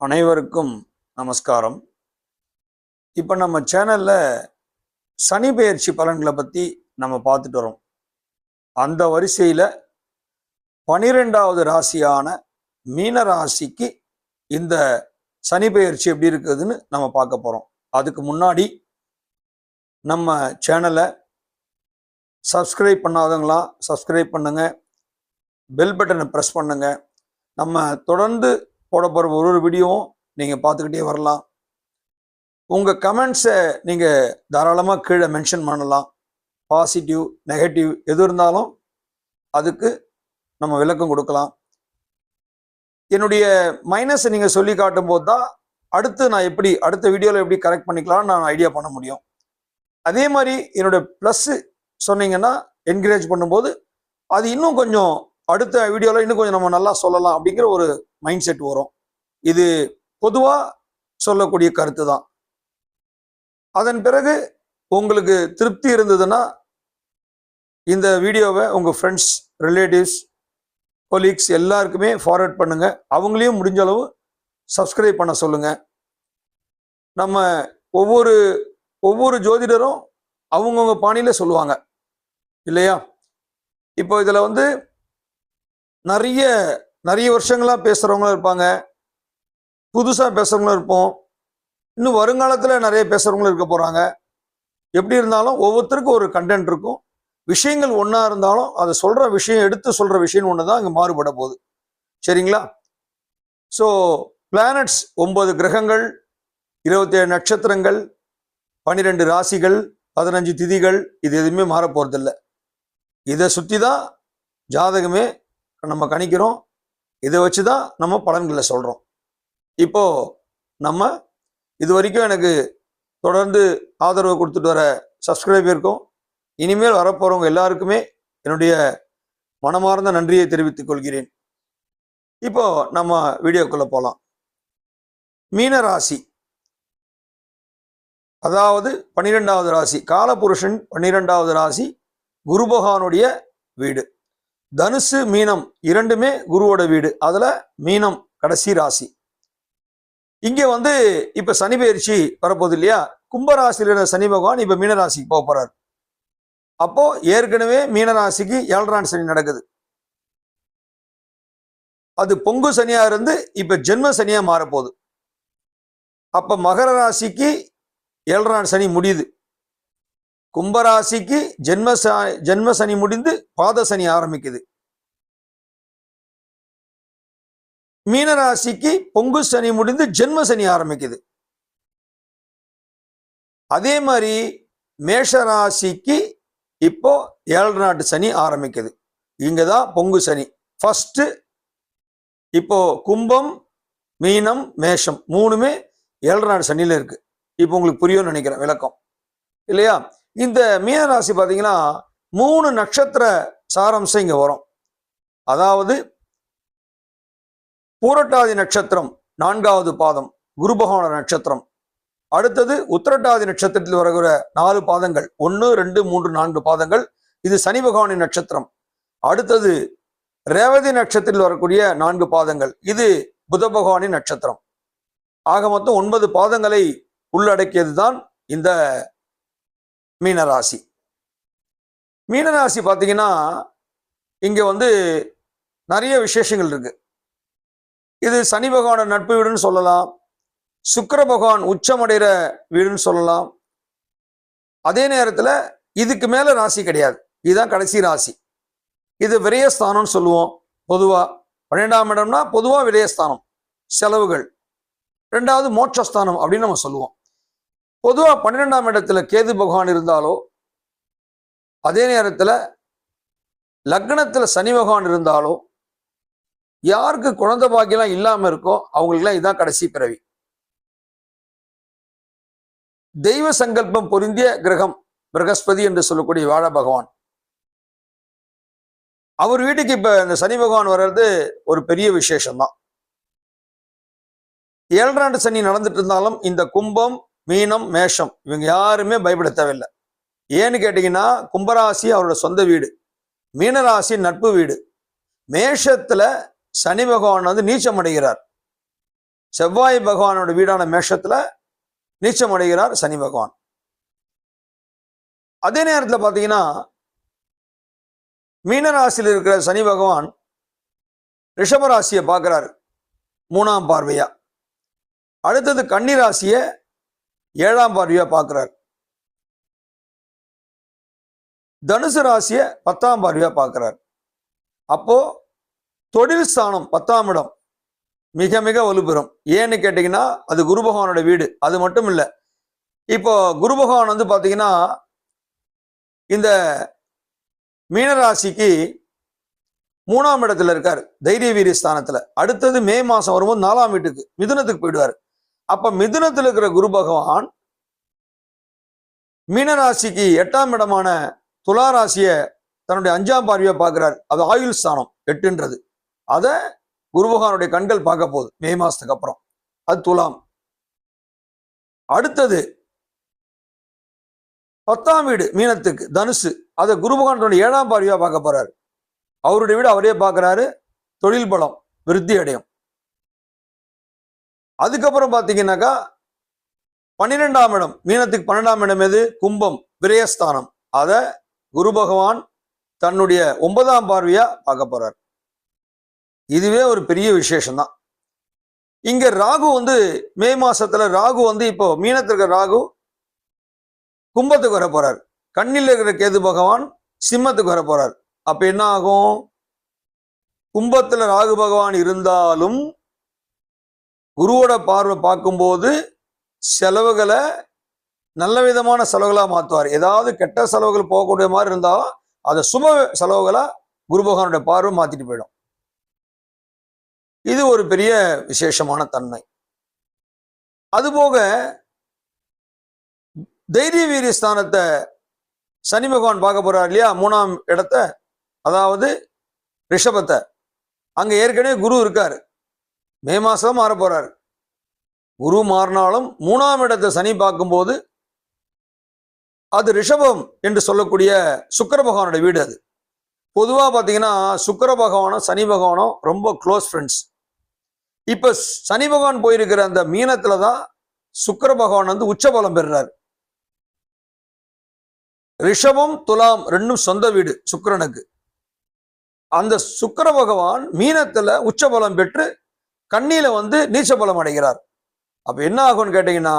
அனைவருக்கும் நமஸ்காரம். இப்போ நம்ம சேனல்ல சனி பெயர்ச்சி பலன்களை பற்றி நம்ம பார்த்துட்டு வரோம். அந்த வரிசையில் 12வது ராசியான மீன ராசிக்கு இந்த சனி பெயர்ச்சி எப்படி இருக்குதுன்னு நம்ம பார்க்க போகிறோம். அதுக்கு முன்னாடி நம்ம சேனலை சப்ஸ்கிரைப் பண்ணாதவங்களா சப்ஸ்கிரைப் பண்ணுங்க, பெல் பட்டனை ப்ரெஸ் பண்ணுங்க. நம்ம தொடர்ந்து போட போகிற ஒரு வீடியோவும் நீங்கள் பார்த்துக்கிட்டே வரலாம். உங்கள் கமெண்ட்ஸை நீங்கள் தாராளமாக கீழே மென்ஷன் பண்ணலாம். பாசிட்டிவ் நெகட்டிவ் எது இருந்தாலும் அதுக்கு நம்ம விளக்கம் கொடுக்கலாம். என்னுடைய மைனஸை நீங்கள் சொல்லி காட்டும் போது தான் அடுத்து நான் அடுத்த வீடியோவில் எப்படி கரெக்ட் பண்ணிக்கலாம்னு நான் ஐடியா பண்ண முடியும். அதே மாதிரி என்னுடைய ப்ளஸ்ஸு சொன்னீங்கன்னா என்கரேஜ் பண்ணும்போது அது இன்னும் கொஞ்சம் அடுத்த வீடியோவில் இன்னும் கொஞ்சம் நம்ம நல்லா சொல்லலாம் அப்படிங்கிற ஒரு மைண்ட் செட் வரும். இது பொதுவாக சொல்லக்கூடிய கருத்து தான். அதன் பிறகு உங்களுக்கு திருப்தி இருந்ததுன்னா இந்த வீடியோவை உங்கள் ஃப்ரெண்ட்ஸ், ரிலேட்டிவ்ஸ், கொலீக்ஸ் எல்லாருக்குமே ஃபார்வர்ட் பண்ணுங்க. அவங்களையும் முடிஞ்ச அளவு சப்ஸ்கிரைப் பண்ண சொல்லுங்க. நம்ம ஒவ்வொரு ஜோதிடரும் அவங்கவுங்க பாணியில் சொல்லுவாங்க இல்லையா? இப்போ இதில் நிறைய வருஷங்களாக பேசுகிறவங்களும் இருப்பாங்க, புதுசாக பேசுகிறவங்களும் இருப்போம், இன்னும் வருங்காலத்தில் நிறைய பேசுகிறவங்களும் இருக்க போகிறாங்க. எப்படி இருந்தாலும் ஒவ்வொருத்தருக்கும் ஒரு கண்டென்ட் இருக்கும். விஷயங்கள் ஒன்றா இருந்தாலும் அதை சொல்கிற விஷயம், எடுத்து சொல்கிற விஷயம் ஒன்று தான் இங்கே மாறுபட போகுது. சரிங்களா? ஸோ பிளானட்ஸ் 9 கிரகங்கள், 27 நட்சத்திரங்கள், 12 ராசிகள், 15 திதிகள், இது எதுவுமே மாற போகிறதில்ல. இதை சுற்றி தான் ஜாதகமே நம்ம கணிக்கிறோம். இதை வச்சு தான் நம்ம பலன்களை சொல்கிறோம். இப்போ நம்ம இது வரைக்கும் எனக்கு தொடர்ந்து ஆதரவு கொடுத்துட்டு வர சப்ஸ்கிரைபருக்கும் இனிமேல் வரப்போகிறவங்க எல்லாருக்குமே என்னுடைய மனமார்ந்த நன்றியை தெரிவித்துக் கொள்கிறேன். இப்போ நம்ம வீடியோக்குள்ளே போகலாம். மீன ராசி, அதாவது 12வது ராசி, காலபுருஷன் 12வது ராசி, குரு பகவானுடைய வீடு. தனுசு மீனம் இரண்டுமே குருவோட வீடு. அதுல மீனம் கடைசி ராசி. இங்க இப்ப சனி பயிற்சி வரப்போகுது இல்லையா? கும்பராசியில் இருந்த சனி பகவான் இப்ப மீனராசிக்கு போக போறாரு. அப்போ ஏற்கனவே மீனராசிக்கு 7ஆம் சனி நடக்குது. அது பொங்கு சனியா இருந்து இப்ப ஜென்ம சனியா மாறப்போகுது. அப்ப மகர ராசிக்கு 7ஆம் சனி முடியுது. கும்பராசிக்கு ஜென்ம சனி முடிந்து பாத சனி ஆரம்பிக்குது. மீனராசிக்கு பொங்கு சனி முடிந்து ஜென்ம சனி ஆரம்பிக்குது. அதே மாதிரி மேஷராசிக்கு இப்போ 7ஆம் சனி ஆரம்பிக்குது. இங்கதான் பொங்கு சனி ஃபர்ஸ்ட். இப்போ கும்பம், மீனம், மேஷம் மூணுமே 7ஆம் சனியில இருக்கு. இப்போ உங்களுக்கு புரியும்னு நினைக்கிறேன் விளக்கம் இல்லையா? இந்த மீனராசி பார்த்தீங்கன்னா 3 நட்சத்திர சாரம்சம் இங்க வரும். அதாவது பூரட்டாதி நட்சத்திரம் 4வது பாதம் குரு பகவான நட்சத்திரம். அடுத்தது உத்திரட்டாதி நட்சத்திரத்தில் வருகிற 4 பாதங்கள், 1, 2, 3, 4 பாதங்கள், இது சனி பகவானின் நட்சத்திரம். அடுத்தது ரேவதி நட்சத்திரத்தில் வரக்கூடிய 4 பாதங்கள், இது புத பகவானின் நட்சத்திரம். ஆக மொத்தம் 9 பாதங்களை உள்ளடக்கியது தான் இந்த மீனராசி. மீனராசி பார்த்தீங்கன்னா இங்க நிறைய விசேஷங்கள் இருக்கு. இது சனி பகவான நட்பு வீடுன்னு சொல்லலாம், சுக்கிர பகவான் உச்சமடைகிற வீடுன்னு சொல்லலாம். அதே நேரத்தில் இதுக்கு மேல ராசி கிடையாது, இதுதான் கடைசி ராசி. இது விரயஸ்தானம்னு சொல்லுவோம். பொதுவா 12ஆம் இடம்னா பொதுவா விரயஸ்தானம், செலவுகள். 2வது மோட்சஸ்தானம் அப்படின்னு நம்ம சொல்லுவோம். பொதுவா 12ஆம் இடத்துல கேது பகவான் இருந்தாலோ, அதே நேரத்துல லக்னத்துல சனி பகவான் இருந்தாலோ, யாருக்கு குழந்தை பாக்கியெல்லாம் இல்லாம இருக்கோ அவங்களுக்குலாம் இதுதான் கடைசி பிறவி. தெய்வ சங்கல்பம் பொருந்திய கிரகம் பிரகஸ்பதி என்று சொல்லக்கூடிய வாழ பகவான். அவர் வீட்டுக்கு இப்ப இந்த சனி பகவான் வர்றது ஒரு பெரிய விசேஷம்தான். 7ஆம் சனி நடந்துட்டு இருந்தாலும் இந்த கும்பம், மீனம், மேஷம் இவங்க யாருமே பயப்பட தேவையில்லை. ஏன்னு கேட்டீங்கன்னா கும்பராசி அவரோட சொந்த வீடு, மீனராசி நட்பு வீடு. மேஷத்துல சனி பகவான் நீச்சம் அடைகிறார். செவ்வாய் பகவானோட வீடான மேஷத்துல நீச்சம் அடைகிறார் சனி பகவான். அதே நேரத்தில் பார்த்தீங்கன்னா மீனராசியில் இருக்கிற சனி பகவான் ரிஷபராசியை பார்க்கிறார் 3ஆம் பார்வையா. அடுத்தது கன்னிராசியை 7ஆம் பார்வையா பார்க்கிறார். தனுசு ராசியை 10ஆம் பார்வையா பார்க்கிறார். அப்போ தொழில் ஸ்தானம் 10ஆம் இடம் மிக மிக வலுப்பெறும். ஏன்னு கேட்டீங்கன்னா அது குரு பகவானோட வீடு. அது மட்டும் இல்லை, இப்போ குரு பகவான் வந்து பார்த்தீங்கன்னா இந்த மீனராசிக்கு 3ஆம் இடத்துல இருக்காரு, தைரிய வீரிய ஸ்தானத்துல. அடுத்தது மே மாசம் வரும்போது 4ஆம் வீட்டுக்கு மிதுனத்துக்கு போயிடுவார். அப்ப மிதுனத்தில் இருக்கிற குரு பகவான் மீனராசிக்கு 8ஆம் இடமான துலா ராசியை தன்னுடைய 5ஆம் பார்வையா பார்க்கிறார். அது ஆயுள் ஸ்தானம் 8ன்றது. அதை குரு பகவானுடைய கண்கள் பார்க்க போகுது மே மாசத்துக்கு அப்புறம். அது துலாம். அடுத்தது 10ஆம் வீடு மீனத்துக்கு தனுசு, அதை குரு பகவான் தன்னுடைய 7ஆம் பார்வையா பார்க்க போறாரு. அவருடைய வீடு அவரே பார்க்கிறாரு. தொழில் பலம் விருத்தி அடையும். அதுக்கப்புறம் பார்த்தீங்கன்னாக்கா 12ஆம் இடம் மீனத்துக்கு 12ஆம் இடம் எது? கும்பம் விரயஸ்தானம். அதை குரு பகவான் தன்னுடைய 9ஆம் பார்வையா பார்க்க போறார். இதுவே ஒரு பெரிய விசேஷம்தான். இங்க ராகு வந்து மே மாசத்துல ராகு வந்து இப்போ மீனத்துல இருக்கிற ராகு கும்பத்துக்கு வர போறார். கண்ணில் இருக்கிற கேது பகவான் சிம்மத்துக்கு வர போறார். அப்ப என்ன ஆகும்? கும்பத்துல ராகு பகவான் இருந்தாலும் குருவோட பார்வை பார்க்கும்போது செலவுகளை நல்ல விதமான செலவுகளா மாற்றுவார். ஏதாவது கெட்ட செலவுகள் போகக்கூடிய மாதிரி இருந்தாலும் அதை சுப செலவுகளா குரு பகவானுடைய பார்வை மாத்திட்டு போயிடும். இது ஒரு பெரிய விசேஷமான தன்மை. அதுபோக தைரிய வீரிய ஸ்தானத்தை சனி பகவான் பார்க்க போறார் இல்லையா, 3ஆம் இடத்தை, அதாவது ரிஷபத்தை. அங்க ஏற்கனவே குரு இருக்காரு. மே மாசம் மாற போறாரு. குரு மாறினாலும் 3ஆம் இடத்தை சனி பார்க்கும்போது அது ரிஷபம் என்று சொல்லக்கூடிய சுக்கிர பகவானோட வீடு. அது பொதுவா பாத்தீங்கன்னா சுக்கிர பகவானும் சனி பகவானும் ரொம்ப க்ளோஸ் ஃப்ரெண்ட்ஸ். இப்ப சனி பகவான் போயிருக்கிற அந்த மீனத்துலதான் சுக்கிர பகவான் வந்து உச்சபலம் பெறுறாரு. ரிஷபம் துலாம் ரெண்டும் சொந்த வீடு சுக்கிரனுக்கு. அந்த சுக்கிர பகவான் மீனத்துல உச்சபலம் பெற்று கண்ணியில வந்து நீச்சபலம் அடைகிறார். அப்ப என்ன ஆகும்னு கேட்டீங்கன்னா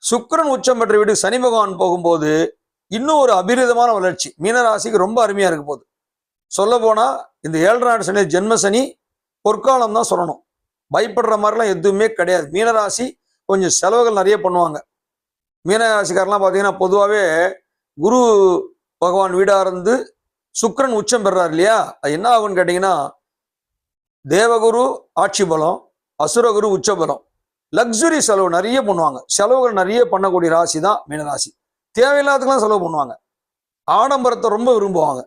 சுக்கிரன் உச்சம் பெற்ற வீடு சனி பகவான் போகும்போது இன்னும் ஒரு அபிரிதமான வளர்ச்சி மீனராசிக்கு ரொம்ப அருமையா இருக்க போகுது. சொல்ல போனா இந்த 7ஆம் நாடு சனி ஜென்ம சனி பொற்காலம் தான் சொல்லணும். பயப்படுற மாதிரிலாம் எதுவுமே கிடையாது. மீனராசி கொஞ்சம் செலவுகள் நிறைய பண்ணுவாங்க. மீனராசிக்காரெல்லாம் பார்த்தீங்கன்னா பொதுவாகவே குரு பகவான் வீடா இருந்து சுக்கிரன் உச்சம் பெறார் இல்லையா, அது என்ன ஆகும்னு கேட்டீங்கன்னா தேவகுரு ஆட்சி பலம், அசுரகுரு உச்ச பலம், லக்ஸுரி செலவு நிறைய பண்ணுவாங்க. செலவுகள் நிறைய பண்ணக்கூடிய ராசி தான் மீனராசி. தேவையில்லாததுக்கெல்லாம் செலவு பண்ணுவாங்க. ஆடம்பரத்தை ரொம்ப விரும்புவாங்க.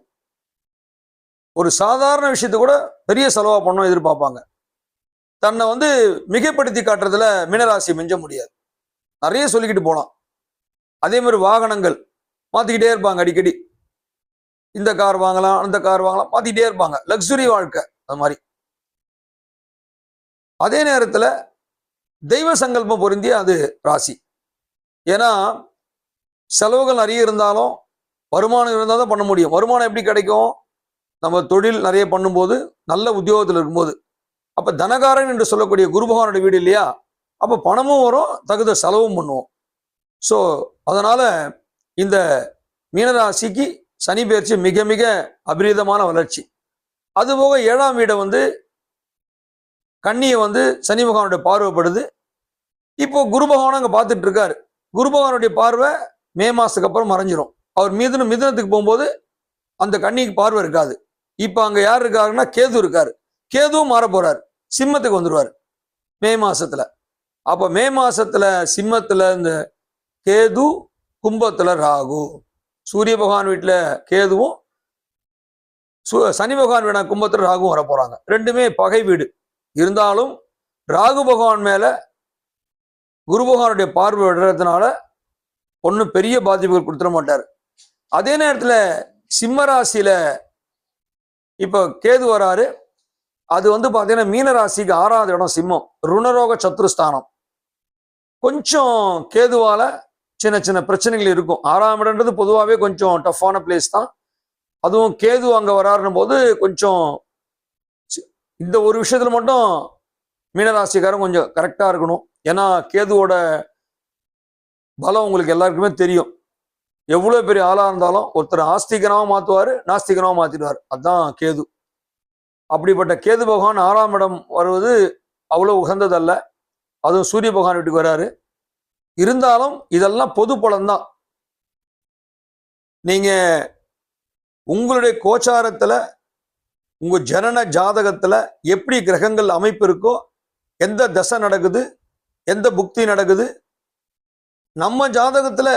ஒரு சாதாரண விஷயத்தை கூட பெரிய செலவா பண்ணணும் எதிர்பார்ப்பாங்க. தன்னை வந்து மிகைப்படுத்தி காட்டுறதுல மீனராசி மிஞ்ச முடியாது. நிறைய சொல்லிக்கிட்டு போகலாம். அதே மாதிரி வாகனங்கள் மாத்திக்கிட்டே இருப்பாங்க. அடிக்கடி இந்த கார் வாங்கலாம், அந்த கார் வாங்கலாம், மாத்திக்கிட்டே இருப்பாங்க. லக்ஸுரி வாழ்க்கை அது மாதிரி. அதே நேரத்துல தெய்வ சங்கல்பம் பொருந்திய அது ராசி. ஏன்னா செலவுகள் நிறைய இருந்தாலும் வருமானம் இருந்தால் தான் பண்ண முடியும். வருமானம் எப்படி கிடைக்கும்? நம்ம தொழில் நிறைய பண்ணும்போது, நல்ல உத்தியோகத்தில் இருக்கும்போது. அப்ப தனகாரன் என்று சொல்லக்கூடிய குரு பகவானுடைய வீடு இல்லையா, அப்ப பணமும் வரும், தகுந்த செலவும் பண்ணுவோம். ஸோ அதனால இந்த மீனராசிக்கு சனி பெயர்ச்சி மிக மிக அபரிதமான வளர்ச்சி. அதுபோக 7ஆம் வீடை வந்து கன்னியை வந்து சனி பகவானுடைய பார்வைப்படுது. இப்போ குரு பகவான் அங்க பார்த்துட்டு இருக்காரு. குரு பகவானுடைய பார்வை மே மாசத்துக்கு அப்புறம் மறைஞ்சிரும். அவர் மிதுனத்துக்கு போகும்போது அந்த கன்னிக்கு பார்வை இருக்காது. இப்ப அங்க யார் இருக்காருன்னா கேது இருக்காரு. கேதுவும் மாற போறாரு, சிம்மத்துக்கு வந்துருவாரு மே மாசத்துல. அப்ப மே மாசத்துல சிம்மத்துல இந்த கேது, கும்பத்துல ராகு. சூரிய பகவான் வீட்டுல கேதுவும் சனி பகவான் வீட கும்பத்துல ராகுவும் வர போறாங்க. ரெண்டுமே பகை வீடு. இருந்தாலும் ராகு பகவான் மேல குரு பகவானுடைய பார்வை விடுறதுனால ஒன்றும் பெரிய பாதிப்புகள் கொடுத்துட மாட்டார். அதே நேரத்துல சிம்ம ராசியில இப்ப கேது வராரு. அது வந்து பாத்தீங்கன்னா மீன ராசிக்கு 6வது இடம் சிம்மம், ருணரோக சத்ருஸ்தானம். கொஞ்சம் கேதுவால சின்ன சின்ன பிரச்சனைகள் இருக்கும். 6ஆம் இடம்ன்றது பொதுவாகவே கொஞ்சம் டஃப்பான பிளேஸ் தான். அதுவும் கேது அங்க வராருன்னும் போது கொஞ்சம் இந்த ஒரு விஷயத்துல மட்டும் மீனராசிக்காரன் கொஞ்சம் கரெக்டா இருக்கணும். ஏன்னா கேதுவோட பலம் உங்களுக்கு எல்லாருக்குமே தெரியும். எவ்வளவு பெரிய ஆளா இருந்தாலும் ஒருத்தர் ஆஸ்திகனமா மாத்துவாரு, நாஸ்திகனமா மாத்திடுவார். அதுதான் கேது. அப்படிப்பட்ட கேது பகவான் 6ஆம் இடம் வருவது அவ்வளவு உகந்ததல்ல. அதுவும் சூரிய பகவான் வீட்டுக்கு வராரு. இருந்தாலும் இதெல்லாம் பொது பலன்தான். நீங்க உங்களுடைய கோச்சாரத்துல உங்க ஜனன ஜாதகத்துல எப்படி கிரகங்கள் அமைப்பு இருக்கோ, எந்த தசை நடக்குது, எந்த புக்தி நடக்குது, நம்ம ஜாதகத்துல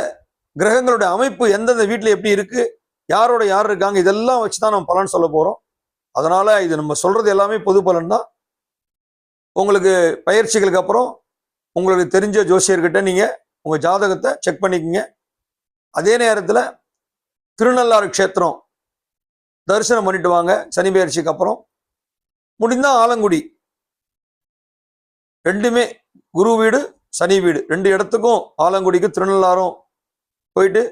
கிரகங்களுடைய அமைப்பு எந்தெந்த வீட்டுல எப்படி இருக்கு, யாரோட யார் இருக்காங்க, இதெல்லாம் வச்சுதான் நம்ம பலன் சொல்ல போறோம். அதனால இது நம்ம சொல்றது எல்லாமே பொது பலன் தான். உங்களுக்கு பயிற்சிகளுக்கு அப்புறம் உங்களுக்கு தெரிஞ்ச ஜோசியர்கிட்ட நீங்க உங்க ஜாதகத்தை செக் பண்ணிக்கங்க. அதே நேரத்துல திருநள்ளாறு க்ஷேத்திரம் தரிசனம் பண்ணிட்டு வாங்க. சனி பயிற்சிக்கு அப்புறம் முடிந்தா ஆலங்குடி, ரெண்டுமே குரு வீடு சனி வீடு, 2 இடத்துக்கும் ஆலங்குடிக்கு திருநள்ளாறும் போயிட்டு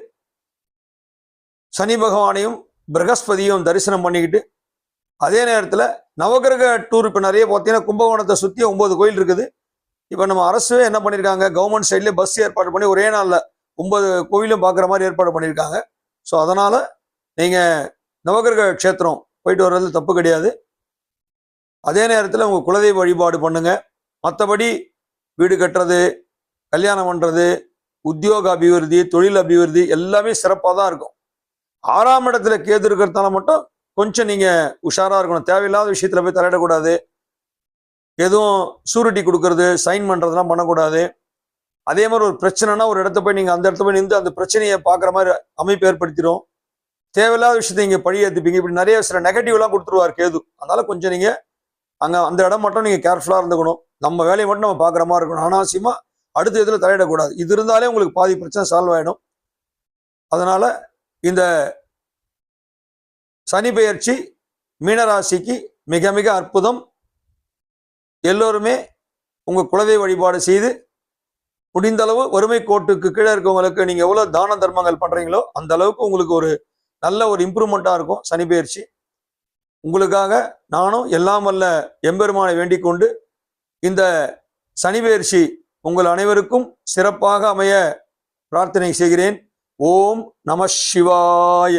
சனி பகவானையும் பிரகஸ்பதியும் தரிசனம் பண்ணிக்கிட்டு, அதே நேரத்துல நவகிரக டூர் இப்ப நிறைய பார்த்தீங்கன்னா கும்பகோணத்தை சுத்தி 9 கோயில் இருக்குது. இப்ப நம்ம அரசு என்ன பண்ணிருக்காங்க, கவர்மெண்ட் சைட்ல பஸ் ஏற்பாடு பண்ணி ஒரே நாள்ல 9 கோயிலும் பாக்குற மாதிரி ஏற்பாடு பண்ணியிருக்காங்க. ஸோ அதனால நீங்க நவகிரக க்ஷேத்திரம் போயிட்டு வர்றது தப்பு கிடையாது. அதே நேரத்தில் உங்க குலதெய்வ வழிபாடு பண்ணுங்க. மற்றபடி வீடு கட்டுறது, கல்யாணம் பண்றது, உத்தியோக அபிவிருத்தி, தொழில் அபிவிருத்தி எல்லாமே சிறப்பாக தான் இருக்கும். 6ஆம் இடத்துல கேது இருக்கிறதுனால மட்டும் கொஞ்சம் நீங்க உஷாரா இருக்கணும். தேவையில்லாத விஷயத்துல போய் தலையிடக்கூடாது. எதுவும் சூரிட்டி கொடுக்கறது, சைன் பண்றதுலாம் பண்ணக்கூடாது. அதே மாதிரி ஒரு பிரச்சனைனா ஒரு இடத்த போய் நீங்க அந்த இடத்த போய் நின்று அந்த பிரச்சனையை பார்க்குற மாதிரி அமைப்பு ஏற்படுத்திடும். தேவையில்லாத விஷயத்தை இங்க பழி ஏற்றுப்பீங்க. இப்படி நிறைய சில நெகட்டிவ்லாம் கொடுத்துருவார் கேது. அதனால கொஞ்சம் நீங்க அங்க அந்த இடம் மட்டும் நீங்க கேர்ஃபுல்லா இருந்துக்கணும். நம்ம வேலையை மட்டும் நம்ம பார்க்குற மாதிரி இருக்கணும். அனாவசியமா அடுத்த இதில் தலையிடக்கூடாது. இது இருந்தாலே உங்களுக்கு பாதி பிரச்சனை சால்வ் ஆயிடும். அதனால இந்த சனி பெயர்ச்சி மீனராசிக்கு மிக மிக அற்புதம். எல்லோருமே உங்க குலதெய்வ வழிபாடு செய்து முடிந்த அளவு வறுமை கோட்டுக்கு கீழே இருக்கவங்களுக்கு நீங்க எவ்வளவு தான தர்மங்கள் பண்றீங்களோ அந்த அளவுக்கு உங்களுக்கு ஒரு நல்ல ஒரு இம்ப்ரூவ்மெண்டா இருக்கும் சனி பெயர்ச்சி. உங்களுக்காக நானும் எல்லாம் வல்ல எம்பெருமானை வேண்டிக் கொண்டு இந்த சனி பெயர்ச்சி உங்கள் அனைவருக்கும் சிறப்பாக அமைய பிரார்த்தனை செய்கிறேன். ஓம் நம சிவாய.